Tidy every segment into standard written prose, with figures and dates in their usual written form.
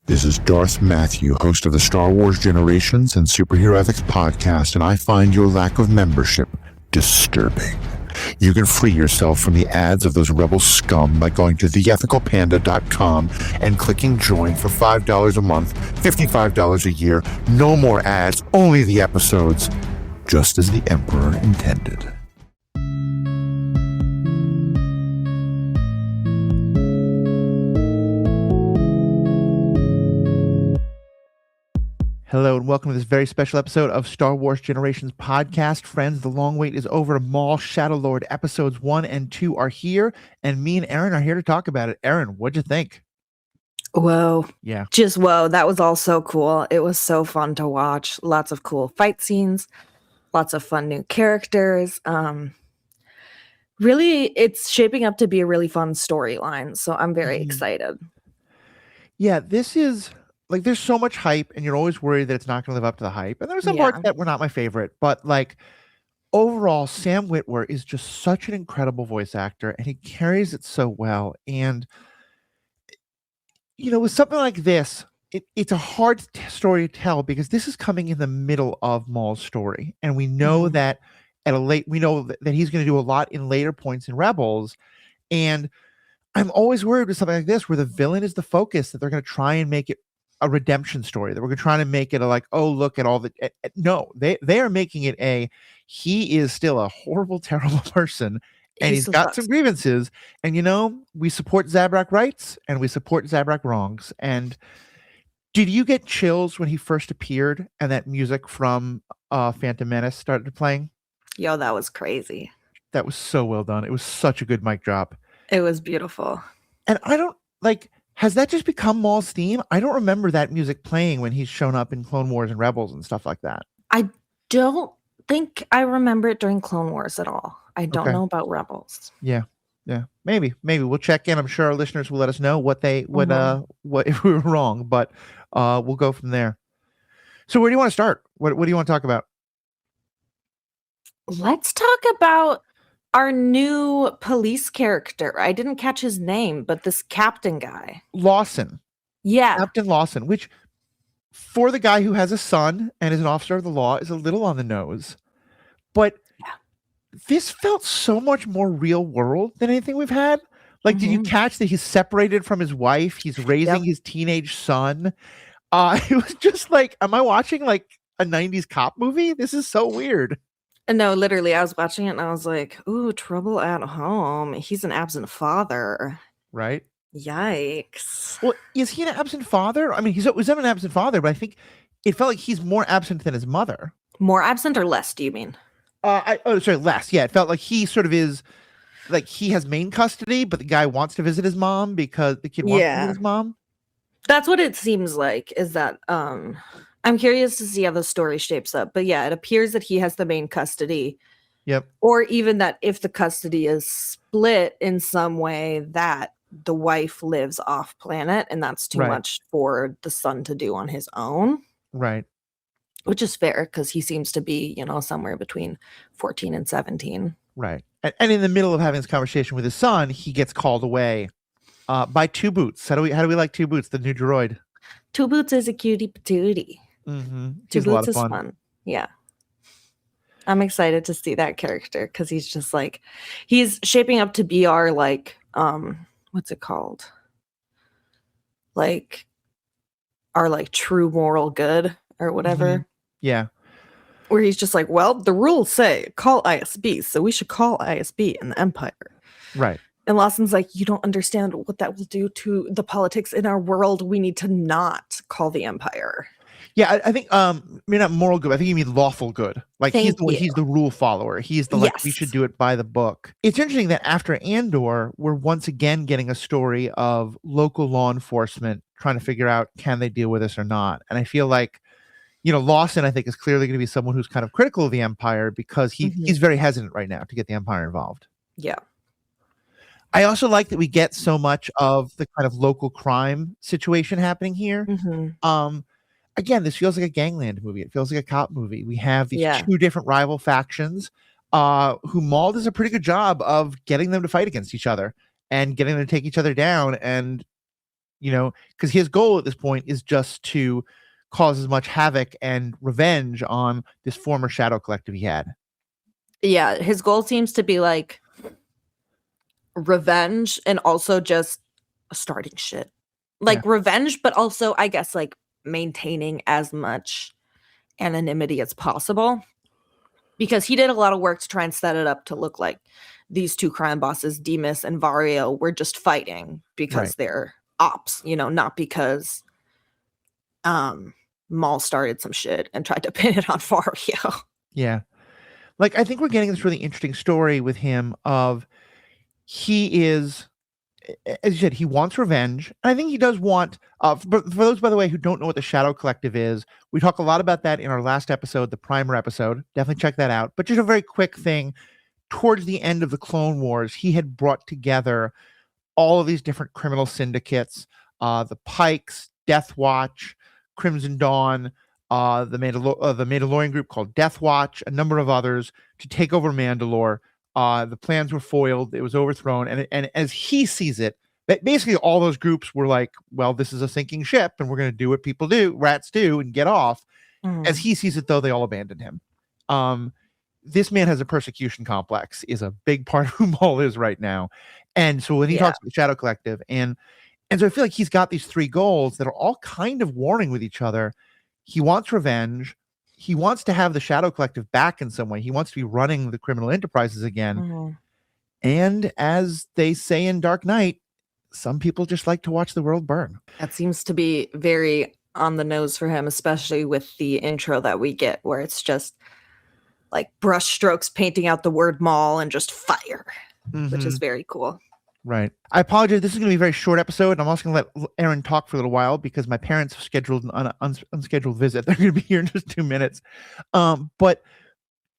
This is Darth Matthew, host of the Star Wars Generations and Superhero Ethics podcast, and I find your lack of membership disturbing. You can free yourself from the ads of those rebel scum by going to theethicalpanda.com and clicking join for $5 a month, $55 a year. No more ads, only the episodes, just as the Emperor intended. Hello and welcome to this very special episode of Star Wars Generations podcast. Friends, the long wait is over. Maul, Shadow Lord episodes 1 and 2 are here, and me and Erin are here to talk about it. Erin, what'd you think? Whoa. Yeah. Just whoa. That was all so cool. It was so fun to watch. Lots of cool fight scenes, lots of fun new characters. Really, it's shaping up to be a really fun storyline. So I'm very excited. Yeah, this is... like, there's so much hype, and you're always worried that it's not going to live up to the hype. And there's some parts that were not my favorite, but like overall, Sam Witwer is just such an incredible voice actor, and he carries it so well. And you know, with something like this, it's a hard story to tell because this is coming in the middle of Maul's story, and we know that we know that he's going to do a lot in later points in Rebels, and I'm always worried with something like this where the villain is the focus, that they're going to try and make it a redemption story, that we're going to try to make it a like, oh, look at all the no, they are making it he is still a horrible, terrible person, and he's got some grievances, and you know, we support Zabrak rights and we support Zabrak wrongs. And did you get chills when he first appeared and that music from Phantom Menace started playing? Yo, that was crazy. That was so well done. It was such a good mic drop. It was beautiful. And I don't like, has that just become Maul's theme? I don't remember that music playing when he's shown up in Clone Wars and Rebels and stuff like that. I don't think I remember it during Clone Wars at all. I don't know about Rebels. Yeah. Maybe we'll check in. I'm sure our listeners will let us know what if we were wrong, but we'll go from there. So where do you want to start? What do you want to talk about? Let's talk about our new police character. I didn't catch his name, but this captain guy. Lawson. Yeah. Captain Lawson, which for the guy who has a son and is an officer of the law is a little on the nose. But this felt so much more real world than anything we've had. Like, did you catch that he's separated from his wife? He's raising his teenage son. It was just like, am I watching like a 90s cop movie? This is so weird. No, literally, I was watching it and I was like, ooh, trouble at home. He's an absent father. Right? Yikes. Well, is he an absent father? I mean, he's always an absent father, but I think it felt like he's more absent than his mother. More absent or less, do you mean? Less. Yeah, it felt like he sort of is, like he has main custody, but the guy wants to visit his mom because the kid wants to visit his mom. That's what it seems like, is that I'm curious to see how the story shapes up. But yeah, it appears that he has the main custody. Yep. Or even that if the custody is split in some way, that the wife lives off planet and that's too much for the son to do on his own. Right. Which is fair because he seems to be, you know, somewhere between 14 and 17. Right. And in the middle of having this conversation with his son, he gets called away by Two Boots. How do we like Two Boots, the new droid? Two Boots is a cutie patootie. Two Boots is fun. Yeah. I'm excited to see that character because he's just like, he's shaping up to be our like, what's it called? Like our like true moral good or whatever. Yeah. Where he's just like, well, the rules say call ISB, so we should call ISB in the Empire. Right. And Lawson's like, you don't understand what that will do to the politics in our world. We need to not call the Empire. Yeah, I think maybe not moral good. I think you mean lawful good. Like he's the rule follower. He's the like we should do it by the book. It's interesting that after Andor, we're once again getting a story of local law enforcement trying to figure out can they deal with this or not. And I feel like, you know, Lawson, I think, is clearly going to be someone who's kind of critical of the Empire because he's very hesitant right now to get the Empire involved. Yeah. I also like that we get so much of the kind of local crime situation happening here. Again, this feels like a gangland movie. It feels like a cop movie. We have these two different rival factions who Maul does a pretty good job of getting them to fight against each other and getting them to take each other down. And because his goal at this point is just to cause as much havoc and revenge on this former Shadow Collective he had. Yeah, his goal seems to be like revenge and also just starting shit. Like revenge, but also I guess like maintaining as much anonymity as possible. Because he did a lot of work to try and set it up to look like these two crime bosses, Demas and Vario, were just fighting because they're ops, not because Maul started some shit and tried to pin it on Vario. Yeah. Like, I think we're getting this really interesting story with him of he is, as you said, he wants revenge. And I think he does want, for those, by the way, who don't know what the Shadow Collective is, we talk a lot about that in our last episode, the Primer episode. Definitely check that out. But just a very quick thing, towards the end of the Clone Wars, he had brought together all of these different criminal syndicates, the Pikes, Death Watch, Crimson Dawn, the Mandalorian group called Death Watch, a number of others, to take over Mandalore. The plans were foiled. It was overthrown. And as he sees it, basically all those groups were like, well, this is a sinking ship and we're going to do what people do, rats do, and get off. As he sees it, though, they all abandoned him. This man has a persecution complex, is a big part of who Maul is right now. And so when he talks about the Shadow Collective, and so I feel like he's got these three goals that are all kind of warring with each other. He wants revenge. He wants to have the Shadow Collective back in some way. He wants to be running the criminal enterprises again. And as they say in Dark Knight, some people just like to watch the world burn. That seems to be very on the nose for him, especially with the intro that we get, where it's just like brush strokes painting out the word Maul and just fire, which is very cool. Right. I apologize. This is going to be a very short episode. I'm also going to let Erin talk for a little while because my parents have scheduled an unscheduled visit. They're going to be here in just 2 minutes. But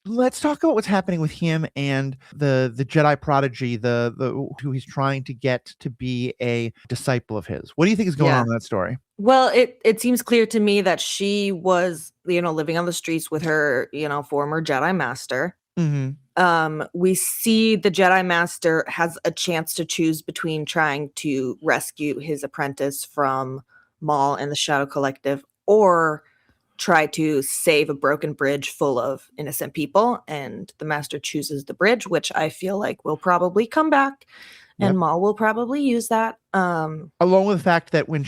let's talk about what's happening with him and the Jedi prodigy, the who he's trying to get to be a disciple of his. What do you think is going on in that story? Well, it seems clear to me that she was, living on the streets with her, former Jedi master. We see the Jedi Master has a chance to choose between trying to rescue his apprentice from Maul and the Shadow Collective or try to save a broken bridge full of innocent people. And the Master chooses the bridge, which I feel like will probably come back. And Maul will probably use that. Along with the fact that when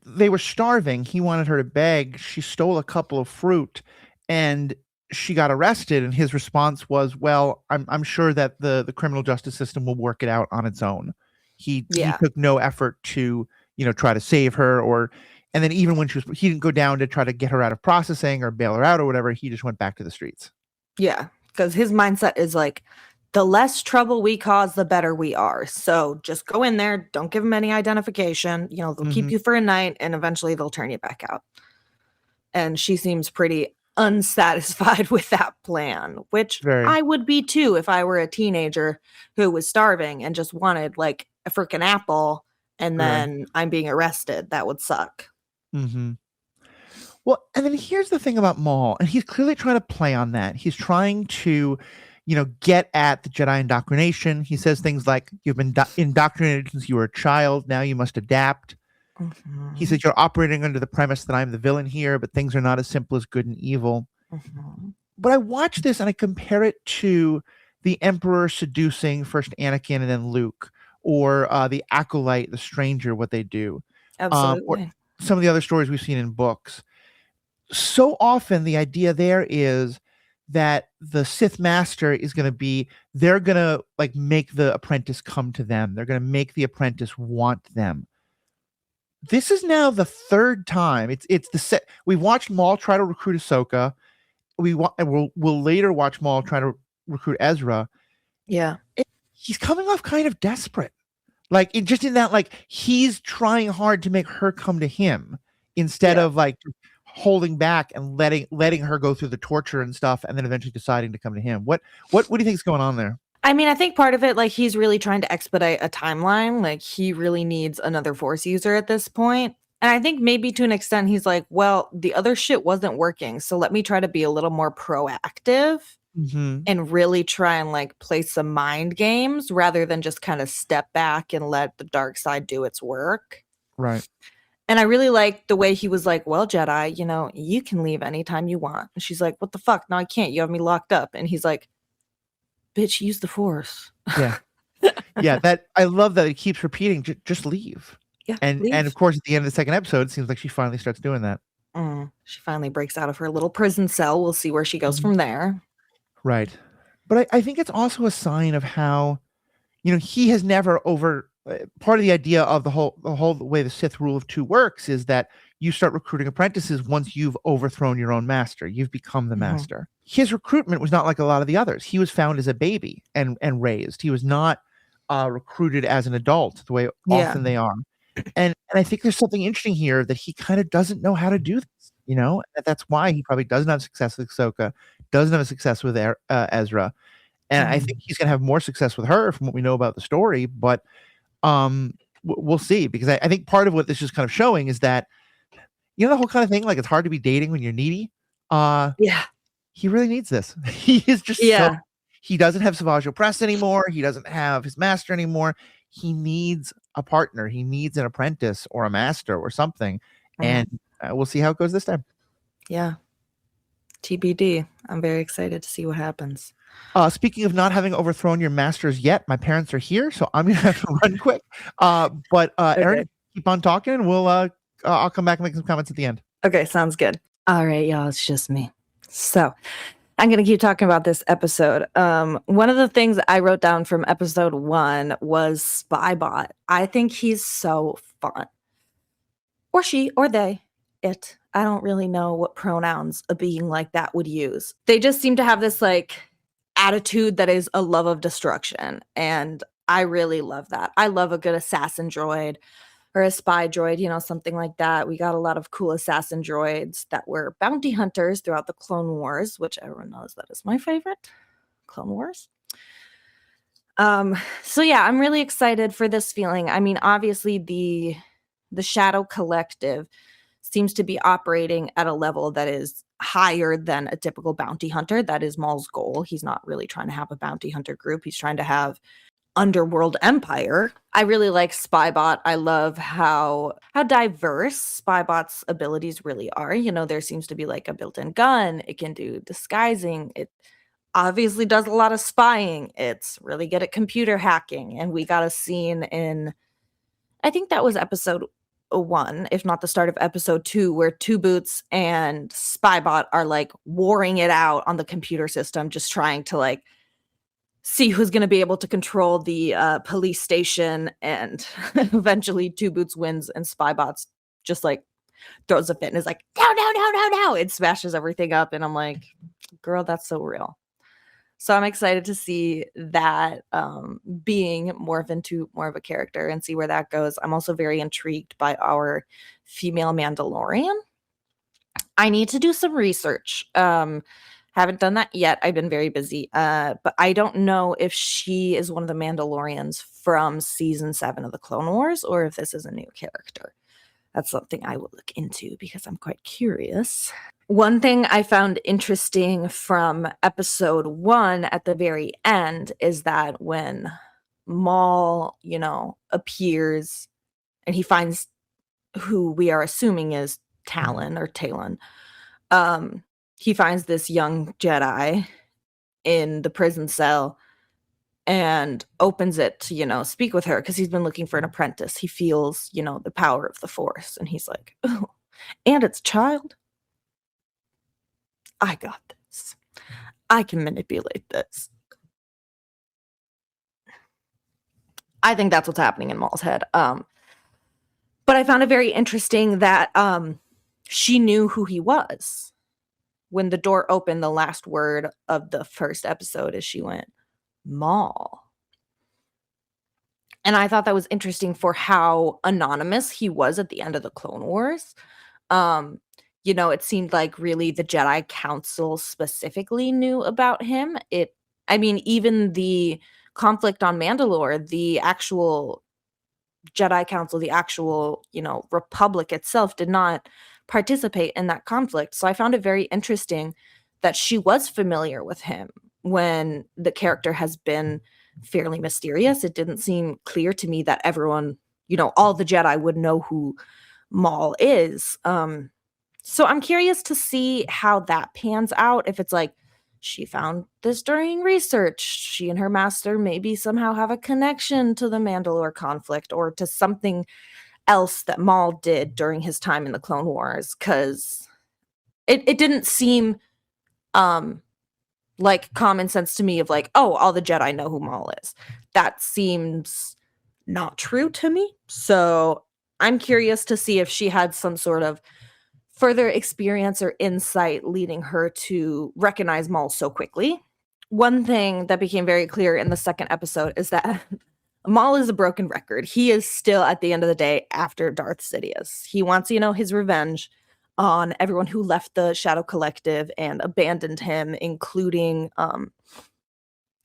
they were starving, he wanted her to beg. She stole a couple of fruit and she got arrested, and his response was, well, I'm sure that the criminal justice system will work it out on its own. He took no effort to, try to save her, and then even when he didn't go down to try to get her out of processing or bail her out or whatever, he just went back to the streets. Yeah, because his mindset is like, the less trouble we cause, the better we are. So just go in there, don't give them any identification, they'll keep you for a night, and eventually they'll turn you back out. And she seems pretty unsatisfied with that plan, which I would be too if I were a teenager who was starving and just wanted like a freaking apple, and then I'm being arrested. That would suck. Well, and then here's the thing about Maul, and he's clearly trying to play on that. He's trying to, get at the Jedi indoctrination. He says things like, you've been indoctrinated since you were a child. Now you must adapt. He said, you're operating under the premise that I'm the villain here, but things are not as simple as good and evil. But I watch this and I compare it to the Emperor seducing first Anakin and then Luke, or the Acolyte, the Stranger, what they do. Absolutely. Or some of the other stories we've seen in books. So often the idea there is that the Sith Master is going to be, they're going to like make the apprentice come to them. They're going to make the apprentice want them. This is now the third time. It's the set. We've watched Maul try to recruit Ahsoka. We'll later watch Maul try to recruit Ezra. Yeah, he's coming off kind of desperate, like just in that, like he's trying hard to make her come to him instead of like holding back and letting her go through the torture and stuff, and then eventually deciding to come to him. What do you think is going on there? I mean, I think part of it, like, he's really trying to expedite a timeline. Like, he really needs another Force user at this point. And I think maybe to an extent, he's like, well, the other shit wasn't working. So let me try to be a little more proactive and really try and, like, play some mind games rather than just kind of step back and let the dark side do its work. Right. And I really liked the way he was like, well, Jedi, you know, you can leave anytime you want. And she's like, what the fuck? No, I can't. You have me locked up. And he's like, bitch, use the Force. Yeah. Yeah, that I love that it keeps repeating, just leave. Yeah. And of course, at the end of the second episode, it seems like she finally starts doing that. She finally breaks out of her little prison cell. We'll see where she goes from there. Right. But I think it's also a sign of how, you know, he has never part of the idea of the whole way the Sith rule of two works is that you start recruiting apprentices once you've overthrown your own master. You've become the master. His recruitment was not like a lot of the others. He was found as a baby and raised. He was not recruited as an adult the way often they are. And I think there's something interesting here that he kind of doesn't know how to do this, you know? That's why he probably doesn't have success with Ahsoka, doesn't have success with Ezra. And I think he's going to have more success with her from what we know about the story, but we'll see, because I think part of what this is kind of showing is that, you know, the whole kind of thing, like it's hard to be dating when you're needy. He really needs this. He is just he doesn't have Savage Opress anymore. He doesn't have his master anymore. He needs a partner. He needs an apprentice or a master or something. And we'll see how it goes this time. Yeah. TBD. I'm very excited to see what happens. Speaking of not having overthrown your masters yet, my parents are here, so I'm gonna have to run quick. But Erin, keep on talking, and I'll come back and make some comments at the end. Okay, sounds good. All right, y'all, it's just me. So I'm gonna keep talking about this episode. One of the things I wrote down from episode 1 was Spybot. I think he's so fun. Or she, or they, it. I don't really know what pronouns a being like that would use. They just seem to have this like attitude that is a love of destruction, and I really love that. I love a good assassin droid or a spy droid, you know, something like that. We got a lot of cool assassin droids that were bounty hunters throughout the Clone Wars, which everyone knows that is my favorite, Clone Wars. So yeah, I'm really excited for this feeling. I mean, obviously the Shadow Collective seems to be operating at a level that is higher than a typical bounty hunter. That is Maul's goal. He's not really trying to have a bounty hunter group. He's trying to have underworld empire. I really like Spybot. I love how diverse Spybot's abilities really are. You know, there seems to be like a built-in gun. It can do disguising. It obviously does a lot of spying. It's really good at computer hacking. And we got a scene in, I think that was episode 1, if not the start of episode 2, where Two Boots and Spybot are like warring it out on the computer system, just trying to like see who's going to be able to control the police station. And eventually Two Boots wins, and Spybot's just like throws a fit and is like, no. It smashes everything up. And I'm like, girl, that's so real. So I'm excited to see that being morph into more of a character and see where that goes. I'm also very intrigued by our female Mandalorian. I need to do some research. Haven't done that yet. I've been very busy. But I don't know if she is one of the Mandalorians from season 7 of the Clone Wars, or if this is a new character. That's something I will look into because I'm quite curious. One thing I found interesting from episode 1 at the very end is that when Maul, you know, appears and he finds who we are assuming is Talon or Talon, he finds this young Jedi in the prison cell and opens it to, you know, speak with her because he's been looking for an apprentice. He feels, you know, the power of the Force, and he's like, oh, and it's a child. I got this. I can manipulate this. I think that's what's happening in Maul's head. But I found it very interesting that she knew who he was. When the door opened, the last word of the first episode is she went, Maul. And I thought that was interesting for how anonymous he was at the end of the Clone Wars. You know, it seemed like really the Jedi Council specifically knew about him. Even the conflict on Mandalore, the actual Jedi Council, the actual, you know, Republic itself did not participate in that conflict. So I found it very interesting that she was familiar with him when the character has been fairly mysterious. It didn't seem clear to me that everyone, all the Jedi would know who Maul is. So I'm curious to see how that pans out. If it's like, she found this during research, she and her master maybe somehow have a connection to the Mandalore conflict or to something else that Maul did during his time in the Clone Wars, because it didn't seem like common sense to me of like, oh, all the Jedi know who Maul is. That seems not true to me. So I'm curious to see if she had some sort of further experience or insight leading her to recognize Maul so quickly. One thing that became very clear in the second episode is that Maul is a broken record. He is still, at the end of the day, after Darth Sidious. He wants, his revenge on everyone who left the Shadow Collective and abandoned him, including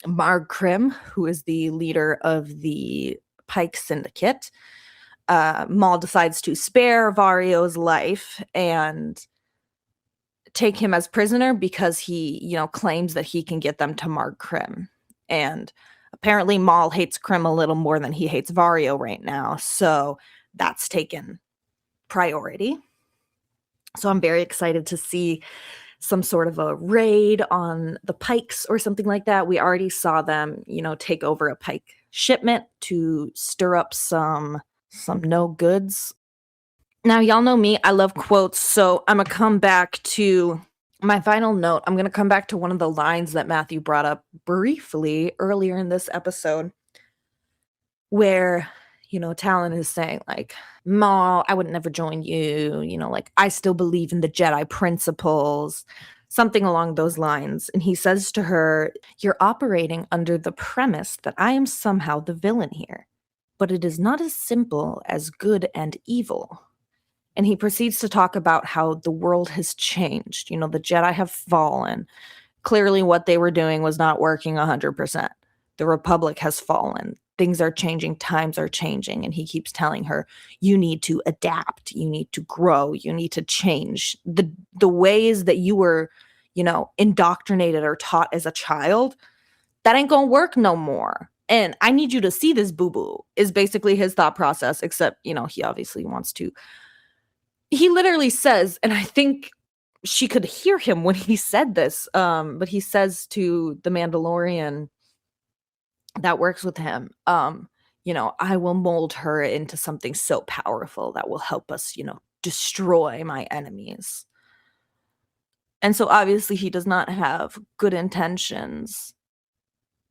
Marg Krim, who is the leader of the Pike Syndicate. Maul decides to spare Vario's life and take him as prisoner because he, claims that he can get them to Marg Krim. And apparently Maul hates Krim a little more than he hates Vario right now. So that's taken priority. So I'm very excited to see some sort of a raid on the Pikes or something like that. We already saw them, take over a Pike shipment to stir up some no goods. Now, y'all know me. I love quotes. So I'm going to come back to my final note. I'm going to come back to one of the lines that Matthew brought up briefly earlier in this episode where, Talon is saying like, Maul, I would never join you. Like, I still believe in the Jedi principles, something along those lines. And he says to her, you're operating under the premise that I am somehow the villain here. But it is not as simple as good and evil. And he proceeds to talk about how the world has changed. The Jedi have fallen. Clearly what they were doing was not working 100%. The Republic has fallen. Things are changing. Times are changing. And he keeps telling her, you need to adapt. You need to grow. You need to change. The ways that you were, indoctrinated or taught as a child, that ain't gonna work no more. And I need you to see this, boo-boo, is basically his thought process, except, he obviously wants to. He literally says, and I think she could hear him when he said this, but he says to the Mandalorian that works with him, I will mold her into something so powerful that will help us, destroy my enemies. And so obviously he does not have good intentions.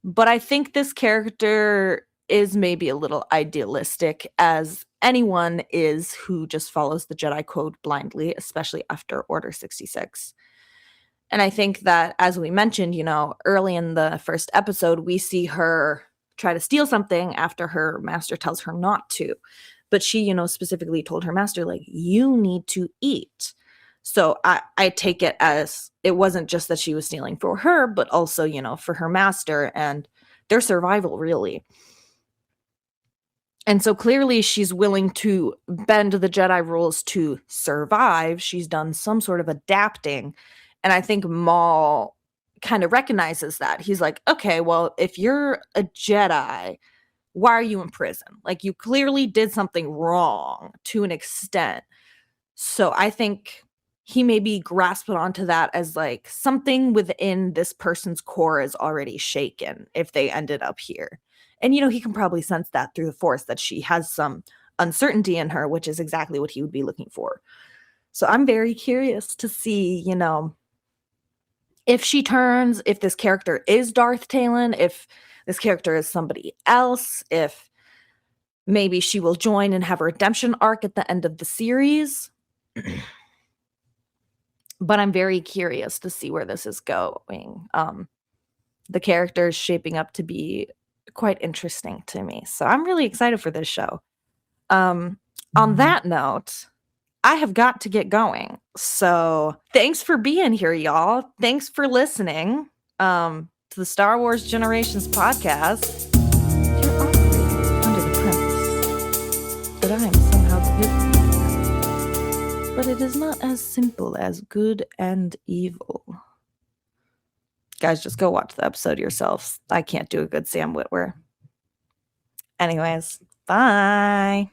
But I think this character is maybe a little idealistic, as anyone is who just follows the Jedi Code blindly, especially after Order 66. And I think that, as we mentioned, early in the first episode, we see her try to steal something after her master tells her not to. But she, specifically told her master, like, you need to eat. So I take it as it wasn't just that she was stealing for her, but also, for her master and their survival, really. And so clearly she's willing to bend the Jedi rules to survive. She's done some sort of adapting. And I think Maul kind of recognizes that. He's like, okay, well, if you're a Jedi, why are you in prison? Like, you clearly did something wrong to an extent. So I think he maybe grasped onto that as like something within this person's core is already shaken if they ended up here. And, he can probably sense that through the Force, that she has some uncertainty in her, which is exactly what he would be looking for. So I'm very curious to see, if she turns, if this character is Darth Talon, if this character is somebody else, if maybe she will join and have a redemption arc at the end of the series. But I'm very curious to see where this is going. The character is shaping up to be quite interesting to me. So I'm really excited for this show. On that note, I have got to get going. So thanks for being here, y'all. Thanks for listening to the Star Wars Generations podcast. You're operating under the premise that I am somehow the villain. But it is not as simple as good and evil. Guys, just go watch the episode yourselves. I can't do a good Sam Witwer. Anyways, bye.